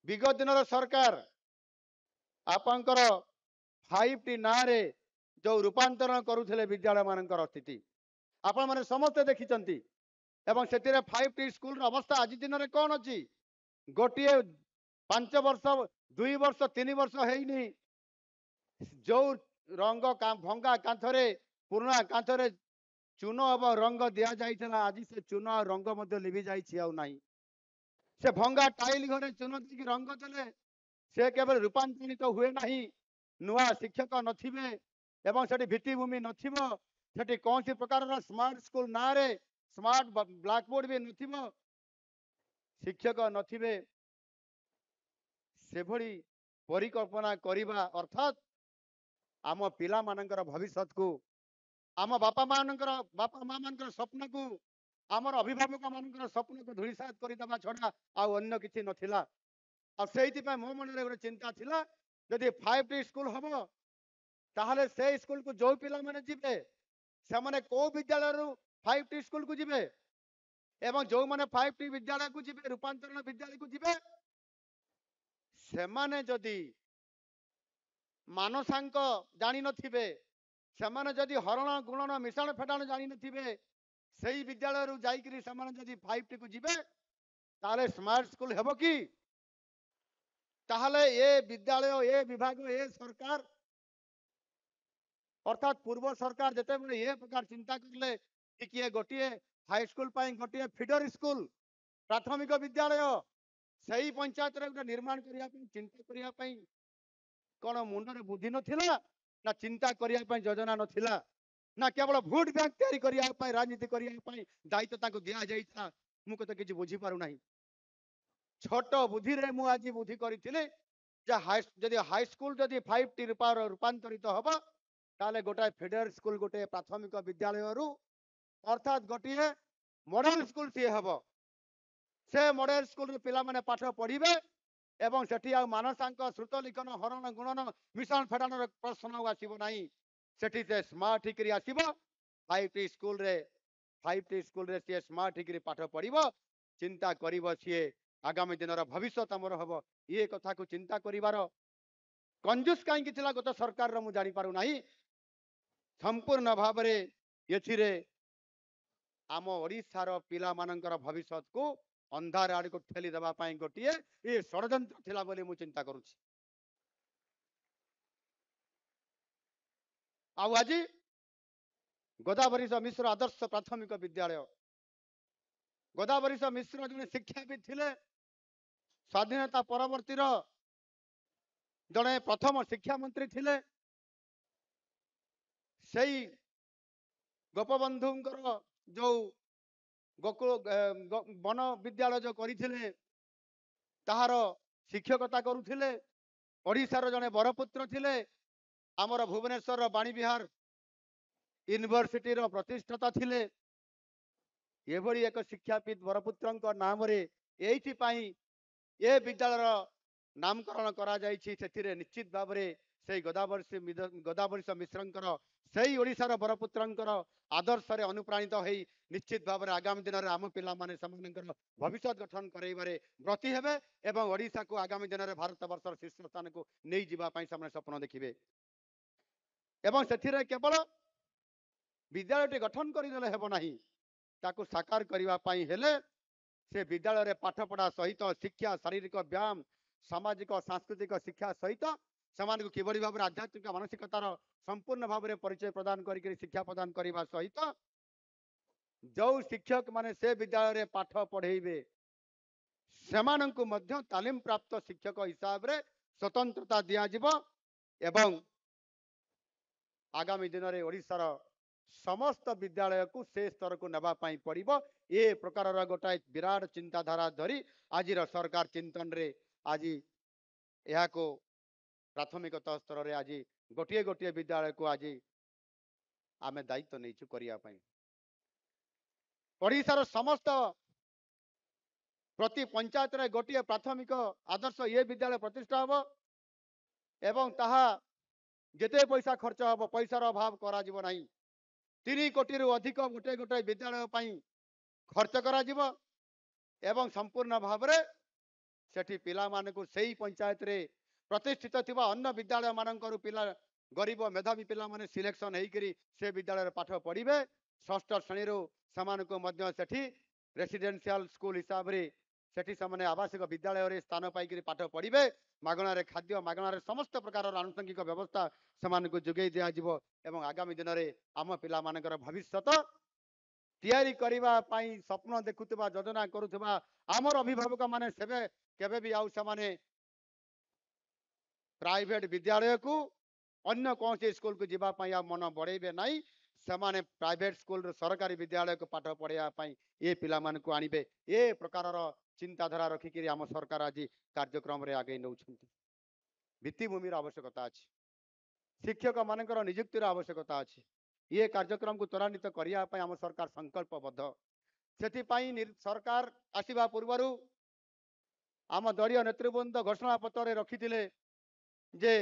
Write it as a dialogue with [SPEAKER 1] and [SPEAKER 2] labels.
[SPEAKER 1] विगत दिन सरकार आपंकर 5T ना जो रूपांतरण करुले विद्यालय मान स्थिति आपण मैंने समस्ते देखी 5T स्कूल अवस्था आज दिन में कौन अच्छी गोटे 5 वर्ष 2 वर्ष 3 वर्ष है जो रंग भंगा कांथरे पुराणा कांथरे चून एवं रंग दि जाता आज से चून रंग लिभि जाना से भंगा टाइल घरे चून दी रंग देले से केवल रूपांतरित हुए ना नुआ शिक्षक नथिबे एवं सेठी भित्तिभूमि नथिबो सेठी कौन सी प्रकार स्मार्ट स्कूल ना रे स्मार्ट ब्लैकबोर्ड भी नथिबो शिक्षक नथिबे से भली परिकल्पना करिबा अर्थात आम पिला मानकर भविष्य को आम बापा माँ मान स्वप्न को आमर अभिभावक मान स्वप्न को धूलिसात करदेवा छड़ा आन्न कि नाला आ मो मन गोटे चिंता थिला जदि 5T स्कूल हम ताहले से स्कूल को जो पिला माने जिबे से माने को विद्यालय 5T स्कूल को जिबे एवं जो माने 5T विद्यालय को जिबे रूपांतरण विद्यालय को जिबे से माने जदि मानसांक जानी नथिबे से माने जदि हरण गुणन मिश्रण फेटाण जानी नथिबे सही विद्यालय रु जाईकरी से माने जदि 5T को जिबे ताहले स्मार्ट स्कूल हेबो की ताहले ये विद्यालय ये विभाग ये सरकार अर्थात पूर्व सरकार जिते बड़े ये प्रकार चिंता करले कि गोटे हाई स्कूल गोटे फीडर स्कूल प्राथमिक विद्यालय सही पंचायत गोटे निर्माण करने चिंता करने कौन मुंडे बुद्धि नाला ना चिंता करने योजना नाला ना केवल भोट बैंक तैयारी राजनीति करने दायित्व दि जाता मुझे किसी बुझीपार ना छोट बुद्धि रे मु आज बुद्धि करी जदि हाई स्कूल जदि 5T रूपांतरित हम ताले गोटे फेडरल स्कूल गोटे प्राथमिक विद्यालय अर्थात गोटे मॉडल स्कूल सी हम से मॉडल स्कूल पिला माने पाठ पढ़े एवं सेठी आ मानसांक श्रुत लिखन हरण गुणन मिश्रण फेटाण प्रश्न आसब ना सेठी से स्मार्ट हिकरी आसब 5T स्कूल रे 5T स्कूल रे सी स्मार्ट हिकरी पाठ पढ़ चिंता कर सी आगामी दिन भविष्य आमर हम ये कथा को चिंता करिवार कंजूस कहीं गत सरकार मुझे जापर ना संपूर्ण भाव ये आम ओडिशार पिला मानकर भविष्य को अंधार आड़ को ठेली देवाई गोटे ये षड्यंत्र थिला बोली मु चिंता करुछि। आज गोदावरीश मिश्र आदर्श प्राथमिक विद्यालय गोदावरीश मिश्र जड़े शिक्षाविद थिले स्वाधीनता परवर्ती जड़े प्रथम शिक्षा मंत्री थिले सही गोपबंधुंकर जो गोकुल वन विद्यालय जो करथिले ताहार शिक्षकता करुथिले ओडिशार जड़े बरपुत्र थिले आमर भुवनेश्वर बाणी विहार यूनिवर्सिटी प्रतिष्ठाता थिले एभली एक शिक्षाविद बरपुत्र नाम ये विद्यालय नामकरण करा से निश्चित भाव से गोदावरीश मिश्र से ओडिशार बरपुत्र आदर्श अनुप्राणित हो निश्चित भाव में आगामी दिन में आम पिला भविष्य गठन कर ब्रती हेबे एवं ओडिशा को आगामी दिन में भारत वर्षर शीर्ष स्थान को नहीं जावाई से स्वप्न देखिए एवं से केवल विद्यालय गठन करदेले हेब नहीं ताकू साकार करने हेले से विद्यालय पाठ पढ़ा सहित शिक्षा शारीरिक व्यायाम सामाजिक सांस्कृतिक शिक्षा सहित से किभली भाव में आध्यात्मिक मानसिकतार संपूर्ण भाव में परिचय प्रदान कर शिक्षा प्रदान करने सहित जो शिक्षक माने से विद्यालय पाठ पढ़ेबे से तालीम प्राप्त शिक्षक हिसाब से स्वतंत्रता दिज्व एवं आगामी दिन में ओडिशार समस्त विद्यालय को से स्तर को नापी पड़ो ये प्रकार गोटाए विराट चिंताधारा धरी आज सरकार चिंतन रे आज यह को प्राथमिकता स्तर में आज गोटे गोटे विद्यालय को आज आम दायित्व नहीं करने ओडिशार समस्त प्रति पंचायत रे गोटे प्राथमिक आदर्श ये विद्यालय प्रतिष्ठा हम एवं ताहा जेते पैसा खर्च हम पैसार अभाव करा जीव नहीं 3 कोटी रु अधिक गोटे गोटे विद्यालय खर्च करा जीव एवं संपूर्ण भाव में सेठी पिला मानकु सेही पंचायत रे प्रतिष्ठित थिबा अन्य विद्यालय मानकरु पिला गरीब मेधावी पिला माने सिलेक्शन हेकरी से विद्यालय रे पाठ पढ़िबे षष्ठ श्रेणी रो समानकु मध्य सेठी रेसिडेंशियल स्कूल हिसाब रे सेठी समाने आवासिक विद्यालय रे स्थान पाइकरी पाठ पढ़िबे मागणा रे खाद्य मागणा रे समस्त प्रकार आनुषंगिक व्यवस्था समानकु जोगै दिया जिवो एवं आगामी दिन रे आम पिला मानकर भविष्यत तैयारी करबा पई स्वप्न देखुतबा योजना करुतबा आमर अभिभावक माने सेबे केबे भी आउ समाने प्राइवेट विद्यालय को अन्य कौन से स्कूल को जीवा पई आ मन बढ़ेबे नहीं समाने प्राइवेट स्कूल सरकारी विद्यालय को पाठ पढ़ाया पई ए पिला मान को आनिबे ए प्रकार चिंताधारा रखिक आम सरकार आज कार्यक्रम रे आगे नौछंती भित्तिभूमि आवश्यकता अछि शिक्षक मानकर नियुक्तिर आवश्यकता अछि ये कार्यक्रम को त्वरान्वित करिया पई आम सरकार संकल्पबद्ध से सरकार आसिबा पूर्व आम दलीय नेतृवृंद घोषणा पत्र रखी जे